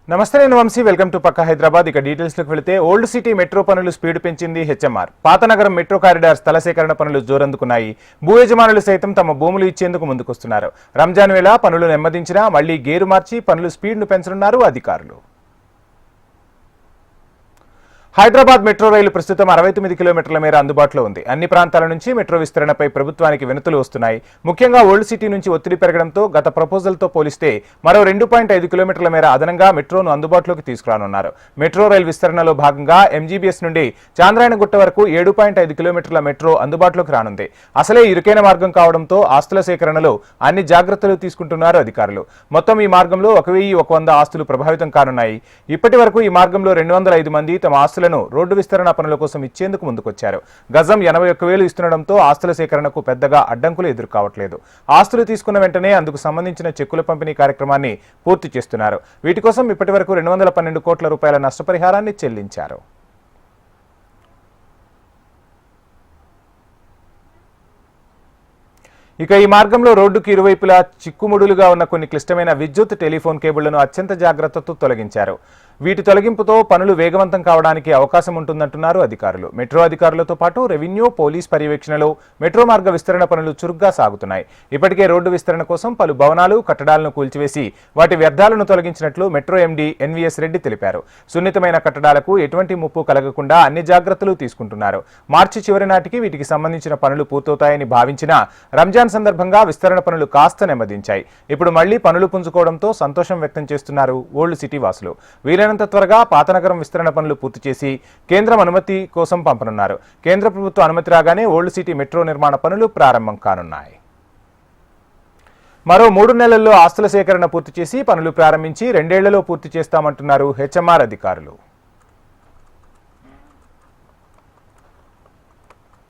నమస్తే, నేను Vamsi. Welcome to పక్కా హైదరాబాద్. ఇక డీటెయిల్స్లోకి వెళితే ఓల్డ్ సిటీ మెట్రో పనులు స్పీడ్ పెంచింది హెచ్ఎంఆర్. పాతనగరం మెట్రో కారిడార్ స్థల సేకరణ పనులు జోరందుకున్నాయి. భూ యజమానులు సైతం తమ భూములు ఇచ్చేందుకు ముందుకొస్తున్నారు. రంజాన్ వేళ పనులు నెమ్మదించినా మళ్లీ గేరు మార్చి పనులు స్పీడ్ను పెంచనున్నారు అధికారులు. హైదరాబాద్ మెట్రో రైలు ప్రస్తుతం 69 కిలోమీటర్ల మేర అందుబాటులో ఉంది. అన్ని ప్రాంతాల నుంచి మెట్రో విస్తరణపై ప్రభుత్వానికి వినతులు వస్తున్నాయి. ముఖ్యంగా ఓల్డ్ సిటీ నుంచి ఒత్తిడి పెరగడంతో గత ప్రపోజల్తో పోలిస్తే మరో 2.5 కిలోమీటర్ల మేర అదనంగా మెట్రోను అందుబాటులోకి తీసుకురానున్నారు. మెట్రో రైలు విస్తరణలో భాగంగా ఎంజీబీఎస్ నుండి చాంద్రాయణగుట్ట వరకు 7.5 కిలోమీటర్ల మెట్రో అందుబాటులోకి రానుంది. అసలే ఇరుకైన మార్గం కావడంతో ఆస్తుల సేకరణలో అన్ని జాగ్రత్తలు తీసుకుంటున్నారు అధికారులు. మొత్తం ఈ మార్గంలో 1100 ఆస్తులు ప్రభావితం కానున్నాయి. ఇప్పటి వరకు ఈ మార్గంలో 205 మంది తమ ఆస్తులను రోడ్డు విస్తరణ పనుల కోసం ఇచ్చేందుకు ముందుకొచ్చారు. గజం 81,000 ఇస్తుండటంతో ఆస్తుల సేకరణకు పెద్దగా అడ్డంకులు ఎదుర్కోవట్లేదు. ఆస్తులు తీసుకున్న వెంటనే అందుకు సంబంధించిన చెక్కుల పంపిణీ కార్యక్రమాన్ని పూర్తి చేస్తున్నారు. వీటి కోసం ఇప్పటి వరకు 212 కోట్ల రూపాయల నష్టపరిహారాన్ని చెల్లించారు. ఇక ఈ మార్గంలో రోడ్డుకు ఇరువైపులా చిక్కుముడులుగా ఉన్న కొన్ని క్లిష్టమైన విద్యుత్, టెలిఫోన్ కేబుళ్లను అత్యంత జాగ్రత్తతో తొలగించారు. వీటి తొలగింపుతో పనులు వేగవంతం కావడానికి అవకాశం ఉంటుందంటున్నారు అధికారులు. మెట్రో అధికారులతో పాటు రెవెన్యూ, పోలీస్ పర్యవేక్షణలో మెట్రో మార్గ విస్తరణ పనులు చురుగ్గా సాగుతున్నాయి. ఇప్పటికే రోడ్డు విస్తరణ కోసం పలు భవనాలు, కట్టడాలను కూల్చివేసి వాటి వ్యర్థాలను తొలగించినట్లు మెట్రో ఎండీ ఎన్వీఎస్ రెడ్డి తెలిపారు. సున్నితమైన కట్టడాలకు ఎటువంటి ముప్పు కలగకుండా అన్ని జాగ్రత్తలు తీసుకుంటున్నారు. మార్చి చివరి నాటికి వీటికి సంబంధించిన పనులు పూర్తవుతాయని భావించిన రంజాన్ సందర్భంగా విస్తరణ పనులు కాస్త నెమ్మదించాయి. ఇప్పుడు మళ్లీ పనులు పుంజుకోవడంతో సంతోషం వ్యక్తం చేస్తున్నారు ఓల్డ్ సిటీ వాసులు. వీలైనంత త్వరగా పాతనగరం విస్తరణ పనులు పూర్తి చేసి కేంద్రం అనుమతి కోసం పంపనున్నారు. కేంద్ర ప్రభుత్వ అనుమతి రాగానే ఓల్డ్ సిటీ మెట్రో నిర్మాణ పనులు ప్రారంభం కానున్నాయి. మరో 3 నెలల్లో ఆస్తుల సేకరణ పూర్తి చేసి పనులు ప్రారంభించి 2 ఏళ్లలో పూర్తి చేస్తామంటున్నారు హెచ్ఎంఆర్ అధికారులు.